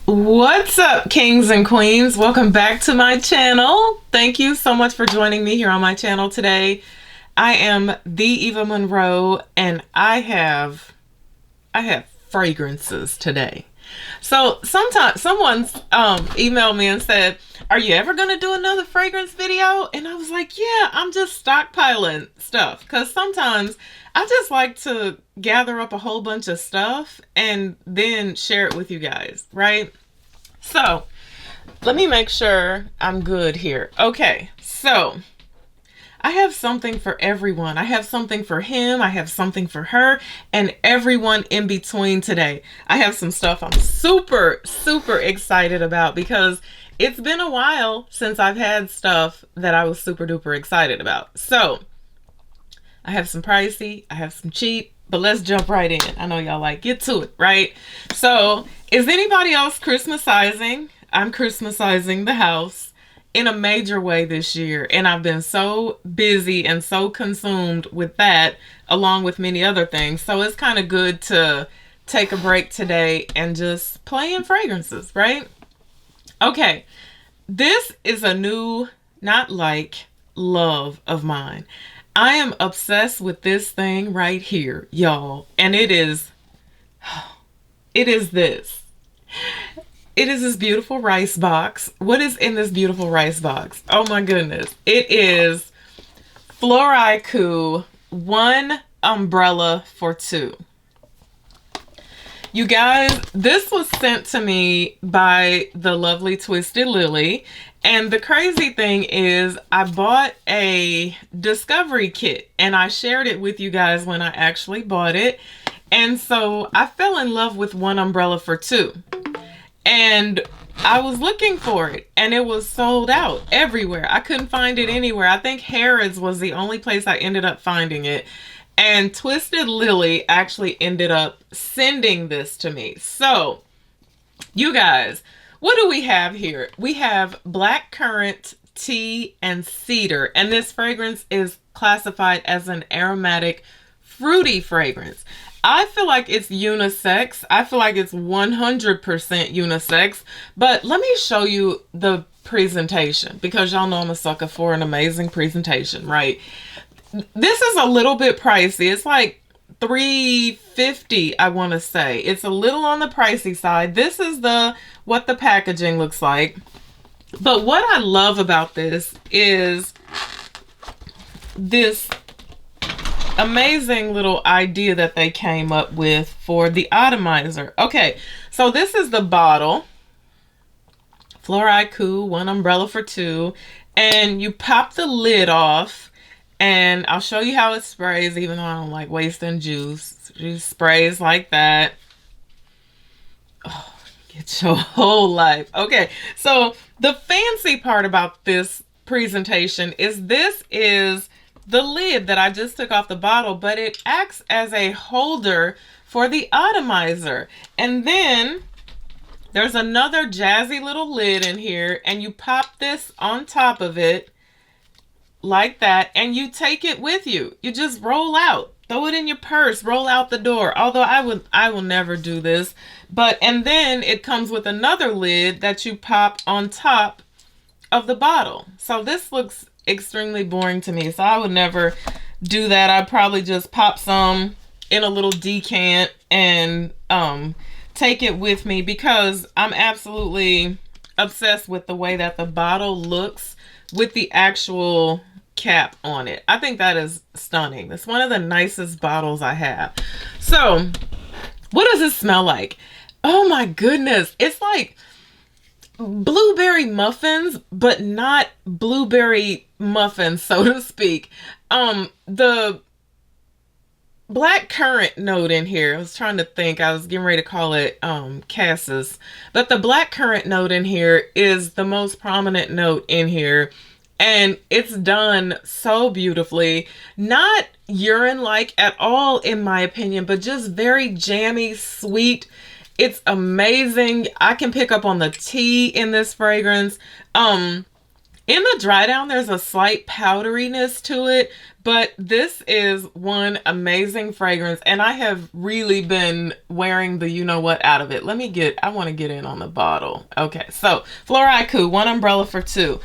What's up, kings and queens? Welcome back to my channel. Thank you so much for joining me here on my channel today. I am the Eva Monroe, and I have fragrances today. So sometimes someone's emailed me and said, "Are you ever gonna do another fragrance video?" And I was like, "Yeah, I'm just stockpiling stuff because sometimes I just like to gather up a whole bunch of stuff and then share it with you guys, right?" So let me make sure I'm good here. Okay, so I have something for everyone. I have something for him, I have something for her, and everyone in between today. I have some stuff I'm super excited about because it's been a while since I've had stuff that I was super duper excited about. So I have some pricey, I have some cheap, but let's jump right in. I know y'all like, get to it, right? So is anybody else Christmasizing? I'm Christmasizing the house in a major way this year, and I've been so busy and so consumed with that along with many other things. So it's kind of good to take a break today and just play in fragrances, right? Okay, this is a new, not like, love of mine. I am obsessed with this thing right here, y'all, and it is this. It is this beautiful rice box. What is in this beautiful rice box? Oh my goodness. It is Floraiku, one umbrella for two. You guys, this was sent to me by the lovely Twisted Lily. And the crazy thing is I bought a discovery kit and I shared it with you guys when I actually bought it. And so I fell in love with one umbrella for two. And I was looking for it and it was sold out everywhere. I couldn't find it anywhere. I think Harrods was the only place I ended up finding it. And Twisted Lily actually ended up sending this to me. So, you guys, what do we have here? We have black currant, tea, and cedar. And this fragrance is classified as an aromatic, fruity fragrance. I feel like it's unisex. I feel like it's 100% unisex. But let me show you the presentation because y'all know I'm a sucker for an amazing presentation, right? This is a little bit pricey. It's like $3.50, I want to say. It's a little on the pricey side. This is what the packaging looks like. But what I love about this is this amazing little idea that they came up with for the atomizer. Okay, so this is the bottle. Floraiku, one umbrella for two. And you pop the lid off. And I'll show you how it sprays, even though I don't like wasting juice. It just sprays like that. Oh, get your whole life. Okay, so the fancy part about this presentation is this is the lid that I just took off the bottle, but it acts as a holder for the atomizer. And then there's another jazzy little lid in here, and you pop this on top of it like that, and you take it with you. You just roll out, throw it in your purse, roll out the door. Although I will never do this, and then it comes with another lid that you pop on top of the bottle. So this looks extremely boring to me, so I would never do that. I'd probably just pop some in a little decant and take it with me because I'm absolutely obsessed with the way that the bottle looks with the actual cap on it. I think that is stunning. It's one of the nicest bottles I have. So what does it smell like? Oh my goodness, it's like blueberry muffins, but not blueberry muffins, so to speak. The black currant note in here, I was trying to think, I was getting ready to call it cassis, but the black currant note in here is the most prominent note in here, and it's done so beautifully. Not urine-like at all in my opinion, but just very jammy, sweet. It's amazing. I can pick up on the tea in this fragrance. In the dry down, there's a slight powderiness to it, but this is one amazing fragrance, and I have really been wearing the you know what out of it. I want to get in on the bottle. Okay, so Floraiku, one umbrella for two.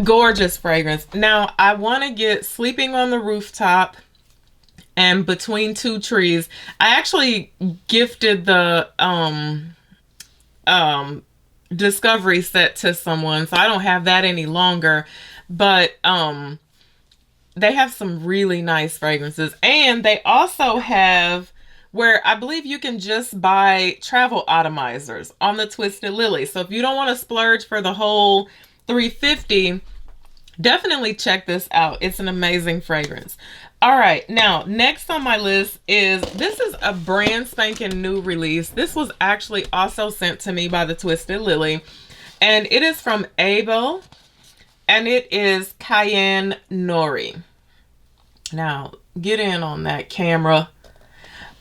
Gorgeous fragrance. Now, I want to get Sleeping on the Rooftop and Between Two Trees. I actually gifted the discovery set to someone, so I don't have that any longer, but they have some really nice fragrances, and they also have where I believe you can just buy travel atomizers on the Twisted Lily. So if you don't want to splurge for the whole 350, definitely check this out. It's an amazing fragrance. All right, now next on my list this is a brand spanking new release. This was actually also sent to me by the Twisted Lily, and it is from Abel, and it is Cyan Nori. Now, get in on that camera.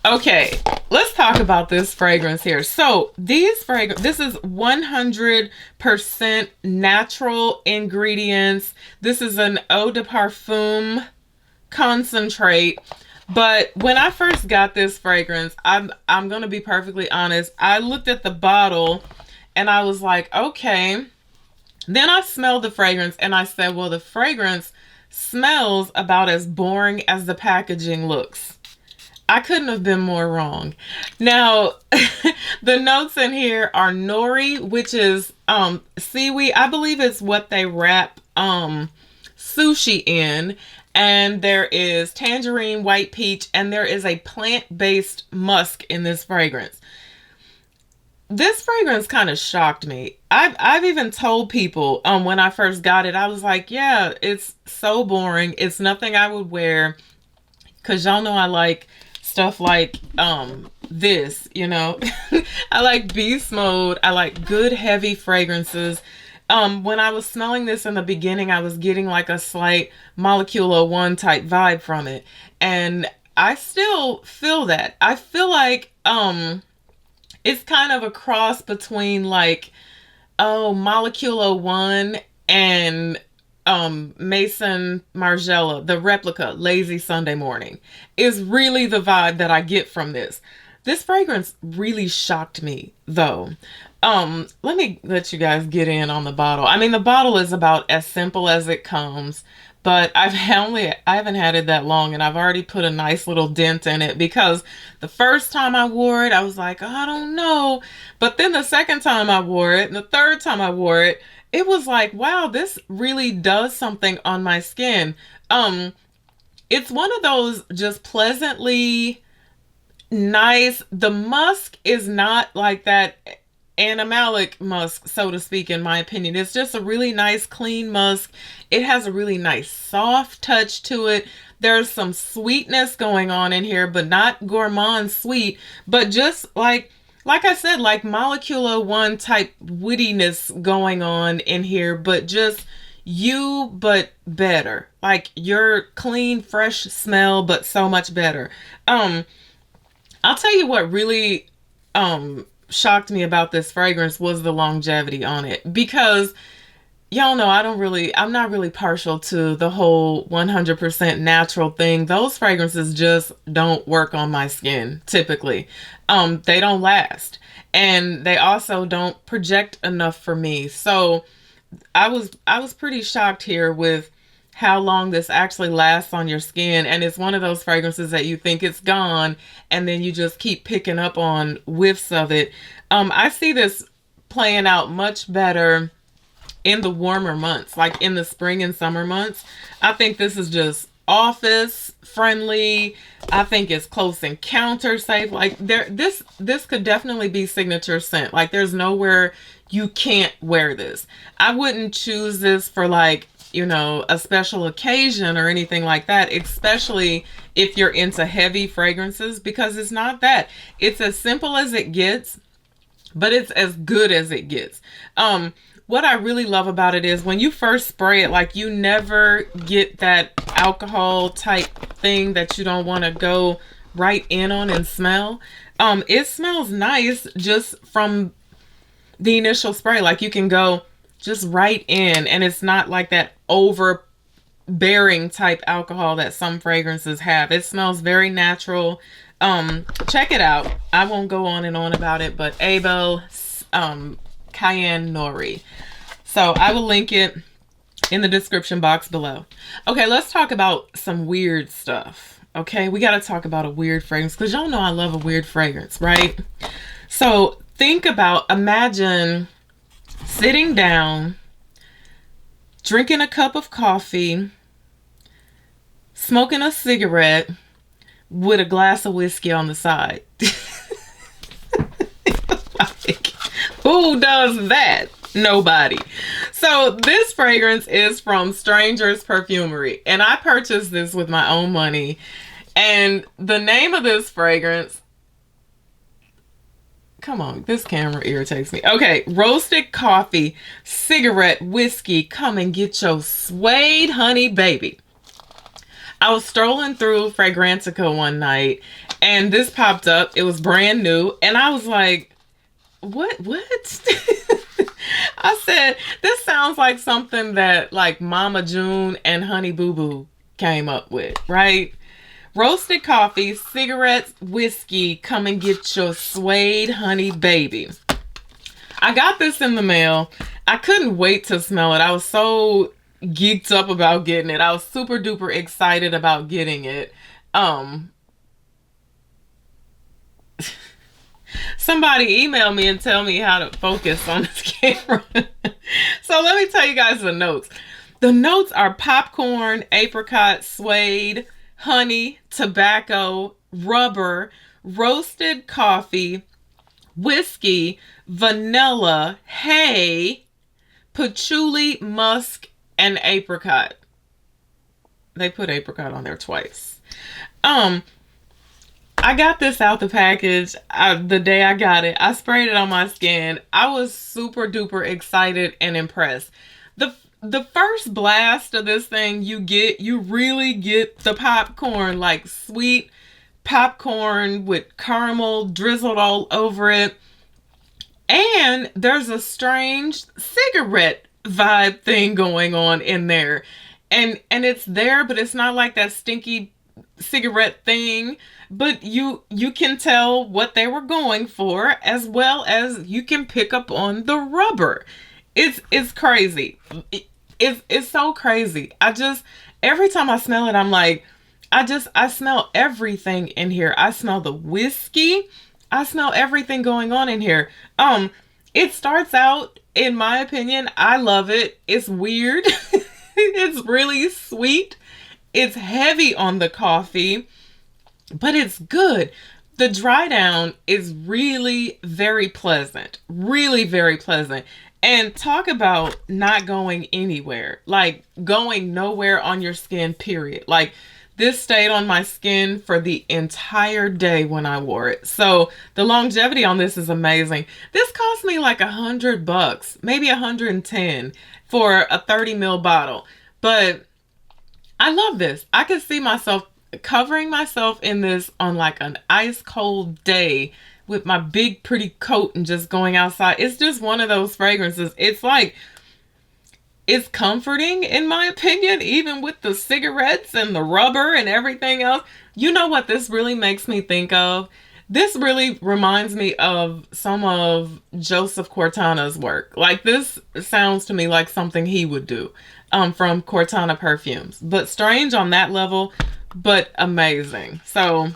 Okay, let's talk about this fragrance here. So this is 100% natural ingredients. This is an eau de parfum concentrate. But when I first got this fragrance, I'm gonna be perfectly honest, I looked at the bottle and I was like, okay. Then I smelled the fragrance and I said, well, the fragrance smells about as boring as the packaging looks. I couldn't have been more wrong. Now, the notes in here are nori, which is seaweed. I believe it's what they wrap sushi in. And there is tangerine, white peach, and there is a plant-based musk in this fragrance. This fragrance kind of shocked me. I've even told people when I first got it, I was like, yeah, it's so boring. It's nothing I would wear, because y'all know I like stuff like this, you know. I like beast mode. I like good heavy fragrances. When I was smelling this in the beginning, I was getting like a slight Molecule 01 type vibe from it. And I still feel that. I feel like it's kind of a cross between like, Molecule 01 and Maison Margiela, the replica, Lazy Sunday Morning, is really the vibe that I get from this. This fragrance really shocked me though. Let me let you guys get in on the bottle. I mean, the bottle is about as simple as it comes, but I haven't had it that long, and I've already put a nice little dent in it, because the first time I wore it, I was like, oh, I don't know. But then the second time I wore it, and the third time I wore it, it was like, wow, this really does something on my skin. It's one of those just pleasantly nice. The musk is not like that animalic musk, so to speak, in my opinion. It's just a really nice, clean musk. It has a really nice, soft touch to it. There's some sweetness going on in here, but not gourmand sweet, but just like I said, like Molecule 01 type wittiness going on in here, but just but better. Like your clean, fresh smell, but so much better. I'll tell you what really shocked me about this fragrance was the longevity on it, because y'all know I'm not really partial to the whole 100% natural thing. Those fragrances just don't work on my skin typically. They don't last, and they also don't project enough for me. So I was pretty shocked here with how long this actually lasts on your skin. And it's one of those fragrances that you think it's gone, and then you just keep picking up on whiffs of it. I see this playing out much better in the warmer months, like in the spring and summer months. I think this is just office friendly. I think it's close encounter safe. Like this could definitely be signature scent. Like there's nowhere you can't wear this. I wouldn't choose this for like, you know, a special occasion or anything like that, especially if you're into heavy fragrances, because it's not that. It's as simple as it gets, but it's as good as it gets. What I really love about it is when you first spray it, like you never get that alcohol type thing that you don't want to go right in on and smell. It smells nice just from the initial spray. Like you can go just right in, and it's not like that overbearing type alcohol that some fragrances have. It smells very natural. Check it out. I won't go on and on about it, but Abel, Cyan Nori. So I will link it in the description box below. Okay, let's talk about some weird stuff. Okay, we got to talk about a weird fragrance because y'all know I love a weird fragrance, right? So imagine sitting down, drinking a cup of coffee, smoking a cigarette with a glass of whiskey on the side. Like, who does that? Nobody. So this fragrance is from Stranger's Perfumery, and I purchased this with my own money. And the name of this fragrance, come on, this camera irritates me. Okay, roasted coffee, cigarette, whiskey, come and get your Suede honey baby. I was strolling through Fragrantica one night and this popped up. It was brand new and I was like, what? I said, this sounds like something that like Mama June and Honey Boo Boo came up with, right? Roasted coffee, cigarettes, whiskey, come and get your Suede honey baby. I got this in the mail. I couldn't wait to smell it. I was so geeked up about getting it. I was super duper excited about getting it. Somebody email me and tell me how to focus on this camera. So let me tell you guys the notes. The notes are popcorn, apricot, suede, honey, tobacco, rubber, roasted coffee, whiskey, vanilla, hay, patchouli, musk, and apricot. They put apricot on there twice. I got this out the package the day I got it. I sprayed it on my skin. I was super duper excited and impressed. The first blast of this thing you really get the popcorn, like sweet popcorn with caramel drizzled all over it. And there's a strange cigarette vibe thing going on in there. And it's there, but it's not like that stinky cigarette thing. But you can tell what they were going for, as well as you can pick up on the rubber. It's crazy. It's so crazy. Every time I smell it, I'm like, I smell everything in here. I smell the whiskey. I smell everything going on in here. It starts out, in my opinion, I love it. It's weird. It's really sweet. It's heavy on the coffee, but it's good. The dry down is really very pleasant. Really very pleasant. And talk about not going anywhere. Like going nowhere on your skin, period. Like this stayed on my skin for the entire day when I wore it. So the longevity on this is amazing. This cost me like $100, maybe 110 for a 30 ml bottle. But I love this. I could see myself covering myself in this on like an ice cold day with my big pretty coat and just going outside. It's just one of those fragrances. It's like, it's comforting in my opinion, even with the cigarettes and the rubber and everything else. You know what this really makes me think of? This really reminds me of some of Joseph Cortana's work. Like this sounds to me like something he would do from Cortana perfumes. But strange on that level, but amazing. So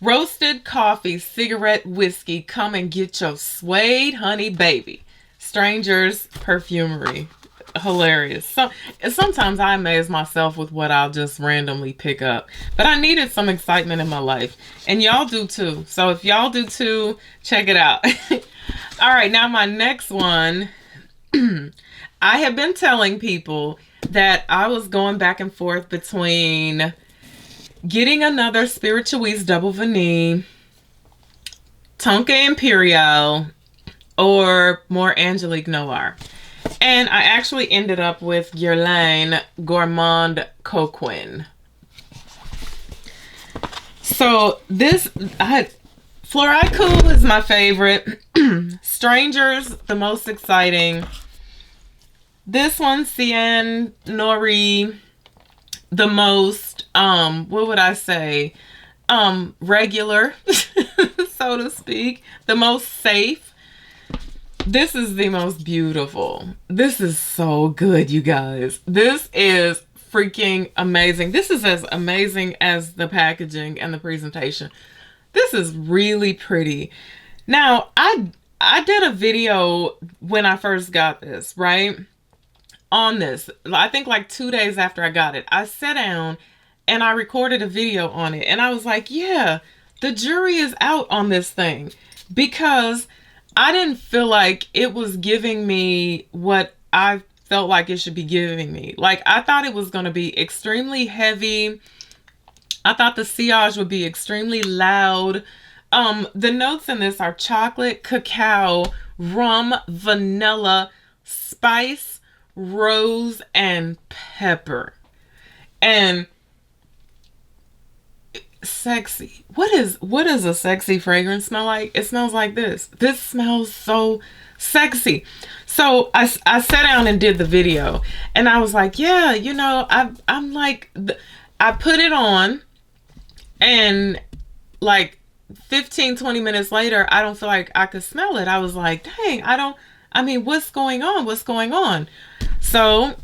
roasted coffee, cigarette, whiskey, come and get your Suede honey baby. Stranger's Perfumery. Hilarious. So sometimes I amaze myself with what I'll just randomly pick up. But I needed some excitement in my life. And y'all do too. So if y'all do too, check it out. All right, now my next one. I have been telling people that I was going back and forth between getting another Spirituise Double Vanille, Tonka Imperial, or more Angelique Noir. And I actually ended up with Guerlain Gourmand Coquin. So Floraiku is my favorite. Strangers, the most exciting. This one, Cyan, Nori, the most, what would I say? Regular, so to speak, the most safe. This is the most beautiful. This is so good, you guys. This is freaking amazing. This is as amazing as the packaging and the presentation. This is really pretty. Now, I did a video when I first got this, right? On this. I think like 2 days after I got it. I sat down and I recorded a video on it. And I was like, yeah, the jury is out on this thing because I didn't feel like it was giving me what I felt like it should be giving me. Like, I thought it was going to be extremely heavy. I thought the sillage would be extremely loud. The notes in this are chocolate, cacao, rum, vanilla, spice, rose, and pepper. And sexy. What is a sexy fragrance smell like? It smells like this. This smells so sexy. So I sat down and did the video, and I was like, yeah, I'm like, I put it on, and like 15-20 minutes later, I don't feel like I could smell it. I was like, dang, I mean, what's going on? What's going on? So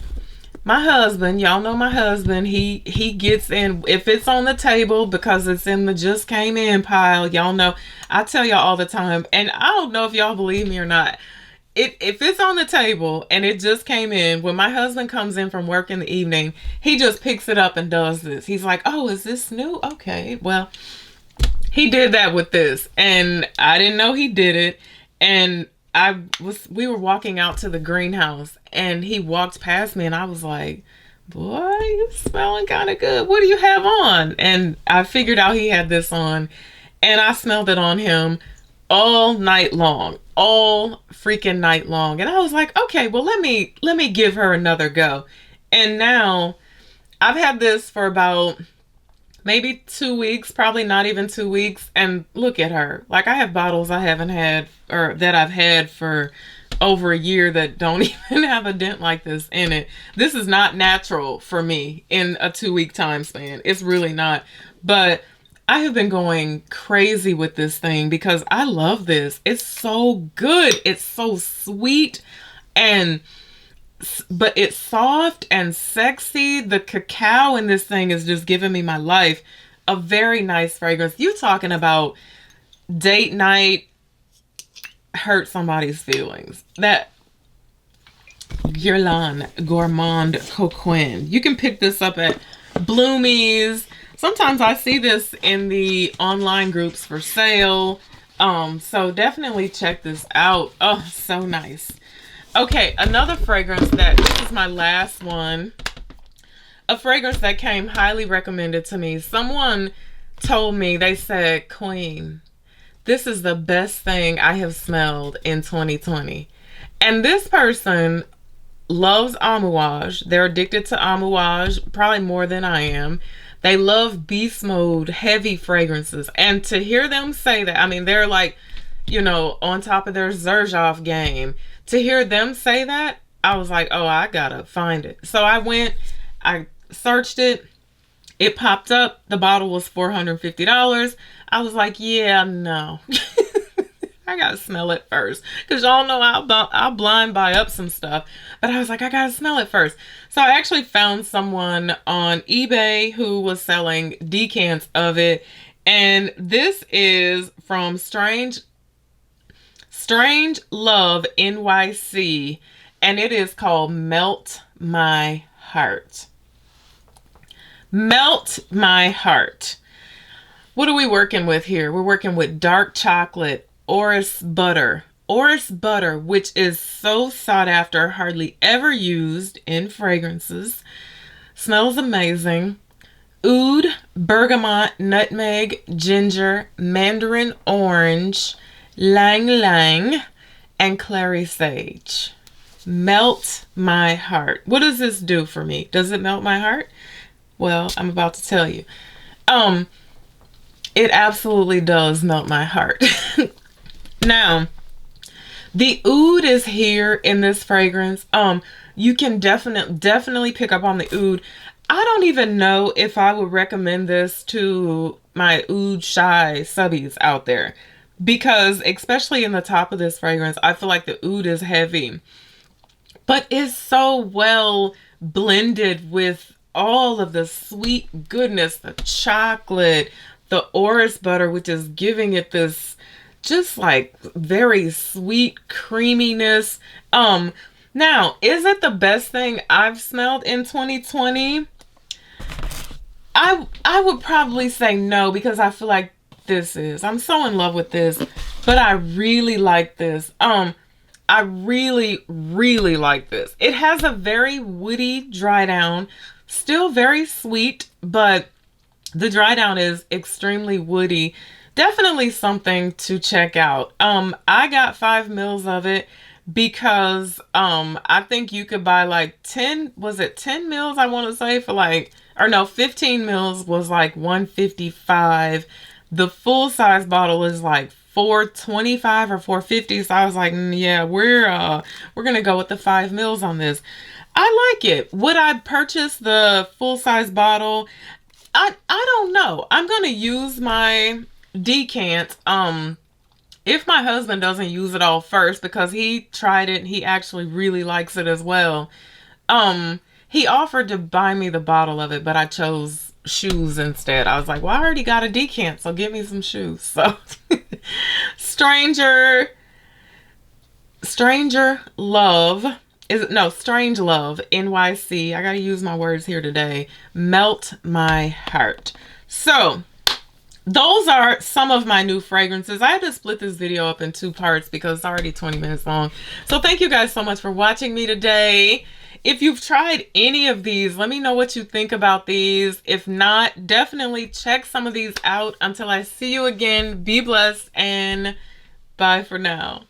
my husband, y'all know my husband, he gets in, if it's on the table, because it's in the just came in pile, y'all know, I tell y'all all the time, and I don't know if y'all believe me or not, if it's on the table and it just came in, when my husband comes in from work in the evening, he just picks it up and does this. He's like, oh, is this new? Okay, well, he did that with this, and I didn't know he did it, and we were walking out to the greenhouse, and he walked past me, and I was like, boy, you smelling kind of good. What do you have on? And I figured out he had this on, and I smelled it on him all night long, all freaking night long. And I was like, okay, well, let me give her another go. And now I've had this for about maybe 2 weeks, probably not even 2 weeks. And look at her. Like, I have bottles I haven't had, or that I've had for over a year, that don't even have a dent like this in it. This is not natural for me in a 2 week time span. It's really not. But I have been going crazy with this thing because I love this. It's so good. It's so sweet, but it's soft and sexy. The cacao in this thing is just giving me my life. A very nice fragrance. You talking about date night, hurt somebody's feelings. That Guerlain Gourmand Coquin. You can pick this up at Bloomies. Sometimes I see this in the online groups for sale. So definitely check this out. Oh, so nice. Okay, another fragrance this is my last one. A fragrance that came highly recommended to me. Someone told me, they said, Queen, this is the best thing I have smelled in 2020. And this person loves amouage. They're addicted to amouage, probably more than I am. They love beast mode, heavy fragrances. And to hear them say that, I mean, they're like, on top of their Xerjoff game. To hear them say that, I was like, oh, I gotta find it. So I searched it. It popped up. The bottle was $450. I was like, yeah, no. I gotta smell it first, because y'all know I'll blind buy up some stuff, but I was like, I gotta smell it first. So I actually found someone on eBay who was selling decants of it, and this is from Strange Love NYC, and it is called Melt My Heart. Melt My Heart. What are we working with here? We're working with dark chocolate, orris butter, which is so sought after, hardly ever used in fragrances. Smells amazing. Oud, bergamot, nutmeg, ginger, mandarin orange, lang lang, and clary sage. Melt my heart. What does this do for me? Does it melt my heart? Well, I'm about to tell you. It absolutely does melt my heart. Now, The oud is here in this fragrance. You can definitely pick up on the oud. I don't even know if I would recommend this to my oud shy subbies out there because especially in the top of this fragrance, I feel like the oud is heavy, but it's so well blended with all of the sweet goodness, the chocolate, the orris butter, which is giving it this just like very sweet creaminess. Now, is it the best thing I've smelled in 2020? I would probably say no because I feel like I'm so in love with this, but I really like this. I really like this. It has a very woody dry down, still very sweet, but the dry down is extremely woody. Definitely something to check out. I got 5 mils of it because I think you could buy like 10, was it 10 mils I want to say for like, or no, 15 mils was like 155. The full size bottle is like 425 or 450. So I was like, yeah, we're gonna go with the 5 mils on this. I like it. Would I purchase the full size bottle? I don't know. I'm gonna use my decant. If my husband doesn't use it all first because he tried it, he actually really likes it as well. He offered to buy me the bottle of it, but I chose shoes instead. I was like, well, I already got a decant, so give me some shoes. So Stranger Stranger Love is no Strange Love NYC. I gotta use my words here today. Melt My Heart. So those are some of my new fragrances. I had to split this video up in 2 parts because it's already 20 minutes long. So thank you guys so much for watching me today. If you've tried any of these, let me know what you think about these. If not, definitely check some of these out. Until I see you again, be blessed and bye for now.